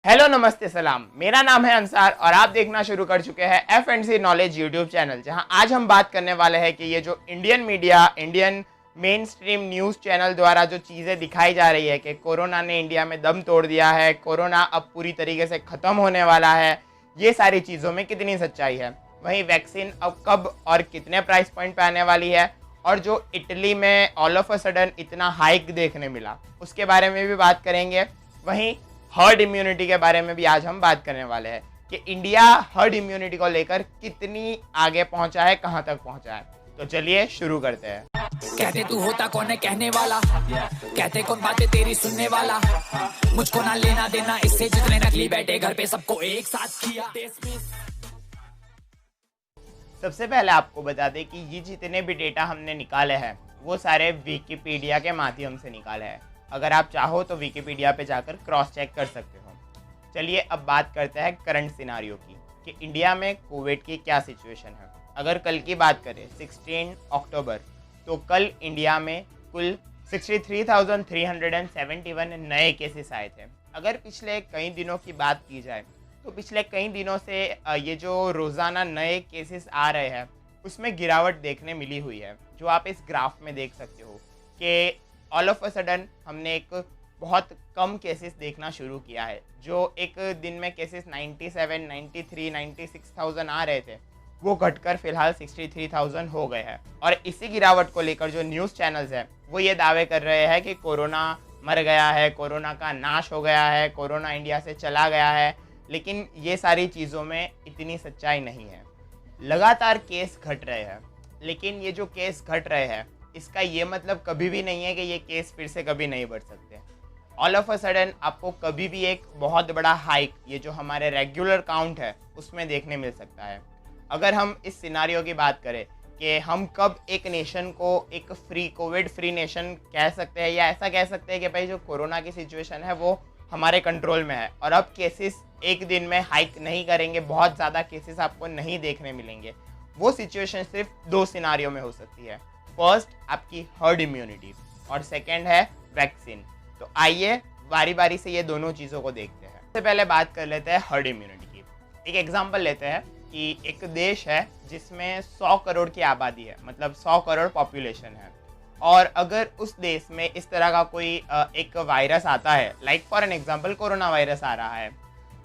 Hello नमस्ते सलाम, मेरा नाम है अंसार और आप देखना शुरू कर चुके हैं F&C नॉलेज यूट्यूब चैनल, जहां आज हम बात करने वाले हैं कि ये जो Indian media, Indian main stream news channel द्वारा जो चीज़ें दिखाई जा रही है कि कोरोना ने इंडिया में दम तोड़ दिया है, कोरोना अब पूरी तरीके से ख़त्म होने वाला है, ये सारी चीज़ों में कितनी सच्चाई है। वहीं वैक्सीन अब कब और कितने प्राइस पॉइंट पे आने वाली है, और जो इटली में ऑल ऑफ अ सडन इतना हाइक देखने मिला, उसके बारे में भी बात करेंगे। वहीं हर्ड इम्यूनिटी के बारे में भी आज हम बात करने वाले हैं कि इंडिया हर्ड इम्यूनिटी को लेकर कितनी आगे पहुंचा है, कहां तक पहुंचा है। तो चलिए शुरू करते हैं। कहते तू होता कौन है कहने वाला, कहते कौन बातें तेरी सुनने वाला, मुझको ना लेना देना इससे जितने नकली बैठे घर पे सबको एक साथ किया देश में। सबसे पहले आपको बता दें कि ये जितने भी डेटा हमने निकाले हैं वो सारे विकिपीडिया के माध्यम से निकाले हैं। अगर आप चाहो तो विकिपीडिया पे जाकर क्रॉस चेक कर सकते हो। चलिए अब बात करते हैं करंट सिनारियो की कि इंडिया में कोविड की क्या सिचुएशन है। अगर कल की बात करें 16 अक्टूबर, तो कल इंडिया में कुल 63,371 नए केसेस आए थे। अगर पिछले कई दिनों की बात की जाए तो पिछले कई दिनों से ये जो रोज़ाना नए केसेस आ रहे हैं उसमें गिरावट देखने मिली हुई है, जो आप इस ग्राफ में देख सकते हो कि ऑल ऑफ अ सडन हमने एक बहुत कम केसेस देखना शुरू किया है। जो एक दिन में केसेस 97, 93, 96,000 आ रहे थे, वो घटकर फिलहाल 63,000 हो गए हैं। और इसी गिरावट को लेकर जो न्यूज़ चैनल्स हैं वो ये दावे कर रहे हैं कि कोरोना मर गया है, कोरोना का नाश हो गया है, कोरोना इंडिया से चला गया है। लेकिन ये सारी चीज़ों में इतनी सच्चाई नहीं है। लगातार केस घट रहे हैं, लेकिन ये जो केस घट रहे हैं इसका ये मतलब कभी भी नहीं है कि ये केस फिर से कभी नहीं बढ़ सकते। ऑल ऑफ अ सडन आपको कभी भी एक बहुत बड़ा हाइक, ये जो हमारे रेगुलर काउंट है, उसमें देखने मिल सकता है। अगर हम इस सिनारियो की बात करें कि हम कब एक नेशन को एक कोविड फ्री नेशन कह सकते हैं, या ऐसा कह सकते हैं कि भाई जो कोरोना की सिचुएशन है वो हमारे कंट्रोल में है और अब केसेस एक दिन में हाइक नहीं करेंगे, बहुत ज़्यादा केसेस आपको नहीं देखने मिलेंगे। वो सिचुएशन सिर्फ दो सिनारियो में हो सकती है। फर्स्ट आपकी हर्ड इम्यूनिटी और सेकंड है वैक्सीन। तो आइए बारी बारी से ये दोनों चीज़ों को देखते हैं। सबसे पहले बात कर लेते हैं हर्ड इम्यूनिटी की। एक एग्जांपल लेते हैं कि एक देश है जिसमें 100 करोड़ की आबादी है, मतलब 100 करोड़ पॉपुलेशन है, और अगर उस देश में इस तरह का कोई एक वायरस आता है, like for an example corona virus आ रहा है,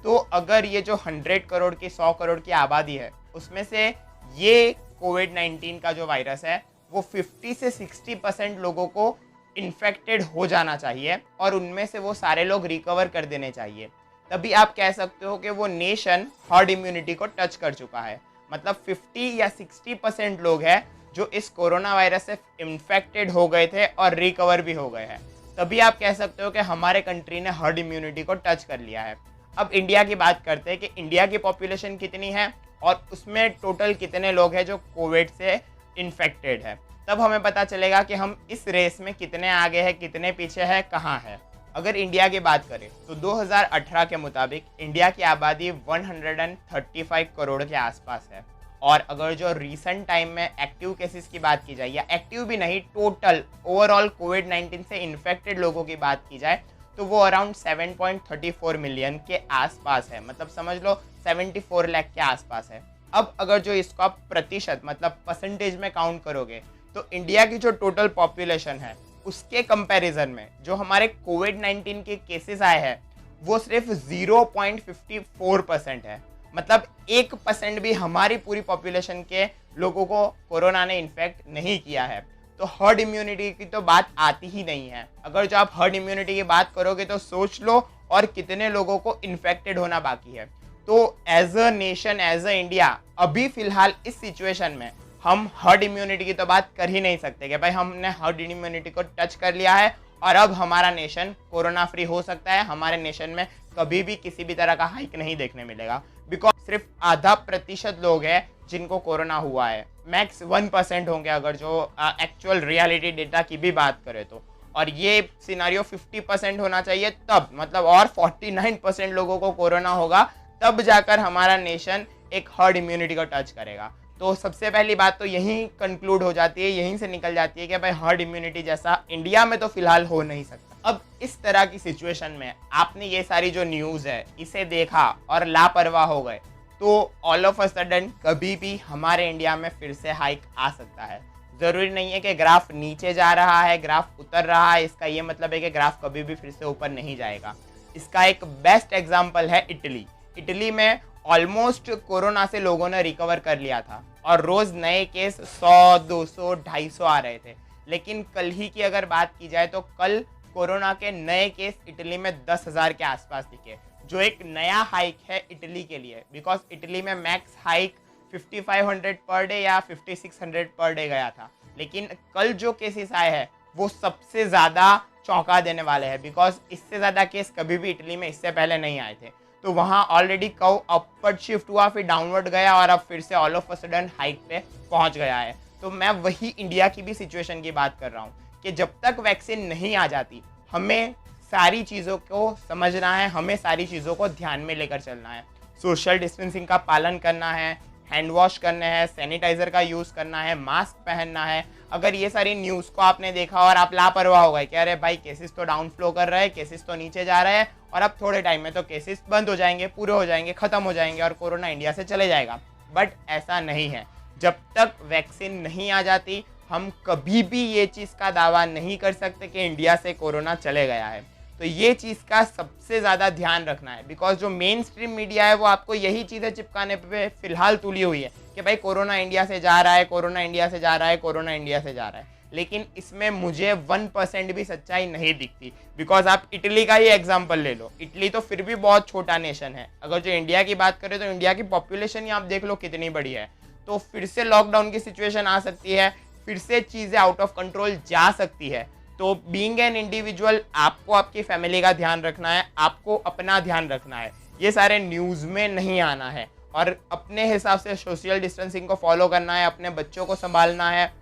तो अगर ये जो 100 करोड़ की 100 करोड़ की आबादी है उसमें से ये कोविड-19 का जो वायरस है वो 50 से 60% लोगों को इन्फेक्टेड हो जाना चाहिए और उनमें से वो सारे लोग रिकवर कर देने चाहिए। तभी आप कह सकते हो कि वो नेशन हर्ड इम्यूनिटी को टच कर चुका है। मतलब 50 या 60% लोग हैं जो इस कोरोना वायरस से इन्फेक्टेड हो गए थे और रिकवर भी हो गए हैं। तभी आप कह सकते हो कि हमारे कंट्री ने हर्ड इम्यूनिटी को टच कर लिया है। अब इंडिया की बात करते हैं कि इंडिया की पॉपुलेशन कितनी है और उसमें टोटल कितने लोग हैं जो कोविड से इन्फेक्टेड है। तब हमें पता चलेगा कि हम इस रेस में कितने आगे हैं, कितने पीछे हैं, कहाँ है। अगर इंडिया की बात करें तो 2018 के मुताबिक इंडिया की आबादी 135 करोड़ के आसपास है। और अगर जो रीसेंट टाइम में एक्टिव केसेस की बात की जाए, या एक्टिव भी नहीं, टोटल ओवरऑल कोविड-19 से इन्फेक्टेड लोगों की बात की जाए, तो वो अराउंड 7.34 मिलियन के आसपास है। मतलब समझ लो 74 लाख के आसपास है। अब अगर जो इसको आप प्रतिशत मतलब परसेंटेज में काउंट करोगे तो इंडिया की जो टोटल पॉपुलेशन है उसके कंपैरिजन में जो हमारे कोविड-19 के केसेस आए हैं वो सिर्फ 0.54% है। मतलब 1% भी हमारी पूरी पॉपुलेशन के लोगों को कोरोना ने इन्फेक्ट नहीं किया है। तो हर्ड इम्यूनिटी की तो बात आती ही नहीं है। अगर जो आप हर्ड इम्यूनिटी की बात करोगे तो सोच लो और कितने लोगों को इन्फेक्टेड होना बाकी है। तो as a nation, as a India, अभी फिलहाल इस सिचुएशन में हम हर्ड इम्यूनिटी की तो बात कर ही नहीं सकते कि भाई हमने हर्ड इम्यूनिटी को टच कर लिया है और अब हमारा नेशन कोरोना फ्री हो सकता है। हमारे नेशन में कभी भी किसी भी तरह का हाइक नहीं देखने मिलेगा, बिकॉज सिर्फ आधा प्रतिशत लोग हैं जिनको कोरोना हुआ है। मैक्स 1% होंगे अगर जो एक्चुअल रियलिटी डेटा की भी बात करें तो। और ये सिनारियो 50% होना चाहिए तब, मतलब और 49% लोगों को कोरोना होगा तब जाकर हमारा नेशन एक हर्ड इम्यूनिटी को टच करेगा। तो सबसे पहली बात तो यहीं कंक्लूड हो जाती है, यहीं से निकल जाती है कि भाई हर्ड इम्यूनिटी जैसा इंडिया में तो फिलहाल हो नहीं सकता। अब इस तरह की सिचुएशन में आपने ये सारी जो न्यूज़ है इसे देखा और लापरवाह हो गए, तो ऑल ऑफ अ सडन कभी भी हमारे इंडिया में फिर से हाइक आ सकता है। ज़रूरी नहीं है कि ग्राफ नीचे जा रहा है, ग्राफ उतर रहा है, इसका ये मतलब है कि ग्राफ कभी भी फिर से ऊपर नहीं जाएगा। इसका एक बेस्ट एग्जाम्पल है इटली। इटली में ऑलमोस्ट कोरोना से लोगों ने रिकवर कर लिया था और रोज़ नए केस 100, 200, 250 आ रहे थे। लेकिन कल ही की अगर बात की जाए तो कल कोरोना के नए केस इटली में 10,000 के आसपास दिखे, जो एक नया हाइक है इटली के लिए, बिकॉज इटली में मैक्स हाइक 5500 पर डे या 5600 पर डे गया था। लेकिन कल जो केसेस आए हैं वो सबसे ज़्यादा चौंका देने वाले हैं, बिकॉज इससे ज़्यादा केस कभी भी इटली में इससे पहले नहीं आए थे। तो वहाँ ऑलरेडी कर्व अपवर्ड शिफ्ट हुआ, फिर डाउनवर्ड गया और अब फिर से all of a sudden hike पे पहुँच गया है। तो मैं वही इंडिया की भी सिचुएशन की बात कर रहा हूँ कि जब तक वैक्सीन नहीं आ जाती हमें सारी चीज़ों को समझना है, हमें सारी चीज़ों को ध्यान में लेकर चलना है। सोशल डिस्टेंसिंग का पालन करना है, हैंड वॉश करने हैं, सैनिटाइज़र का यूज़ करना है, मास्क पहनना है। अगर ये सारी न्यूज़ को आपने देखा और आप लापरवाह हो गए कि अरे भाई केसेस तो डाउन फ्लो कर रहे हैं, केसेस तो नीचे जा रहे हैं और अब थोड़े टाइम में तो केसेस बंद हो जाएंगे, पूरे हो जाएंगे, ख़त्म हो जाएंगे और कोरोना इंडिया से चले जाएगा, बट ऐसा नहीं है। जब तक वैक्सीन नहीं आ जाती हम कभी भी ये चीज़ का दावा नहीं कर सकते कि इंडिया से कोरोना चले गया है। तो ये चीज़ का सबसे ज़्यादा ध्यान रखना है, बिकॉज जो मेन स्ट्रीम मीडिया है वो आपको यही चीज़ें चिपकाने पे फिलहाल तुली हुई है कि भाई कोरोना इंडिया से जा रहा है, कोरोना इंडिया से जा रहा है, कोरोना इंडिया से जा रहा है। लेकिन इसमें मुझे 1% भी सच्चाई नहीं दिखती, बिकॉज आप इटली का ही एग्जाम्पल ले लो। इटली तो फिर भी बहुत छोटा नेशन है। अगर जो इंडिया की बात करें तो इंडिया की पॉपुलेशन ही आप देख लो कितनी बड़ी है। तो फिर से लॉकडाउन की सिचुएशन आ सकती है, फिर से चीज़ें आउट ऑफ कंट्रोल जा सकती है। तो बीइंग एन इंडिविजुअल आपको आपकी फैमिली का ध्यान रखना है, आपको अपना ध्यान रखना है, ये सारे न्यूज़ में नहीं आना है और अपने हिसाब से सोशल डिस्टेंसिंग को फॉलो करना है, अपने बच्चों को संभालना है,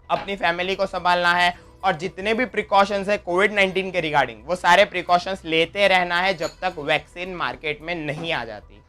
अपनी फैमिली को संभालना है और जितने भी प्रिकॉशंस है कोविड-19 के रिगार्डिंग वो सारे प्रिकॉशंस लेते रहना है जब तक वैक्सीन मार्केट में नहीं आ जाती।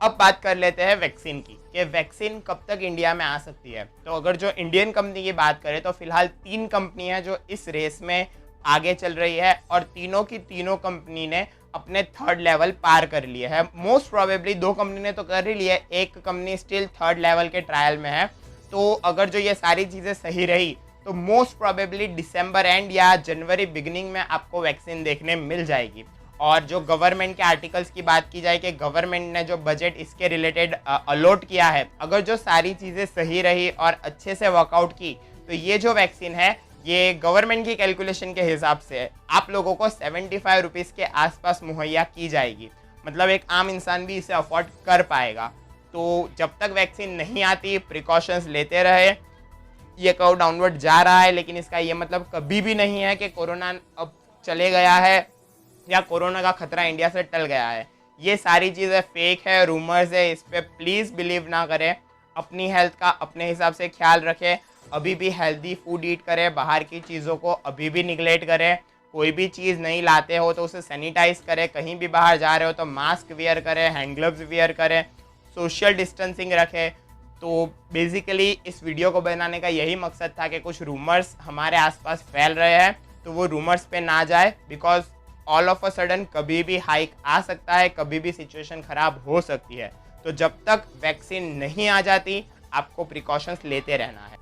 अब बात कर लेते हैं वैक्सीन की कि वैक्सीन कब तक इंडिया में आ सकती है। तो अगर जो इंडियन कंपनी की बात करें तो फिलहाल 3 कंपनी है जो इस रेस में आगे चल रही है और तीनों की तीनों कंपनी ने अपने 3rd लेवल पार कर लिए है। मोस्ट प्रोबेबली 2 कंपनी ने तो कर ही लिया है, एक कंपनी स्टिल 3rd लेवल के ट्रायल में है। तो अगर जो ये सारी चीज़ें सही रही तो मोस्ट प्रोबेबली दिसंबर एंड या जनवरी बिगिनिंग में आपको वैक्सीन देखने मिल जाएगी। और जो गवर्नमेंट के आर्टिकल्स की बात की जाए कि गवर्नमेंट ने जो बजट इसके रिलेटेड अलॉट किया है, अगर जो सारी चीज़ें सही रही और अच्छे से वर्कआउट की तो ये जो वैक्सीन है ये गवर्नमेंट की कैलकुलेशन के हिसाब से आप लोगों को 75 रुपीज़ के आसपास मुहैया की जाएगी। मतलब एक आम इंसान भी इसे अफोर्ड कर पाएगा। तो जब तक वैक्सीन नहीं आती प्रिकॉशंस लेते रहे। ये कर्व डाउनवर्ड जा रहा है लेकिन इसका ये मतलब कभी भी नहीं है कि कोरोना अब चले गया है या कोरोना का खतरा इंडिया से टल गया है। ये सारी चीज़ें फेक है, रूमर्स है, इस पर प्लीज़ बिलीव ना करें। अपनी हेल्थ का अपने हिसाब से ख्याल रखें, अभी भी हेल्दी फूड ईट करें, बाहर की चीज़ों को अभी भी निगलेक्ट करें। कोई भी चीज़ नहीं लाते हो तो उसे सैनिटाइज करें, कहीं भी बाहर जा रहे हो तो मास्क वेयर करें, हैंड ग्लव्स वेयर करें, सोशल डिस्टेंसिंग रखें। तो बेसिकली इस वीडियो को बनाने का यही मकसद था कि कुछ रूमर्स हमारे आसपास फैल रहे हैं तो वो रूमर्स पे ना जाए, because all of a sudden कभी भी हाइक आ सकता है, कभी भी सिचुएशन ख़राब हो सकती है। तो जब तक वैक्सीन नहीं आ जाती आपको प्रिकॉशंस लेते रहना है।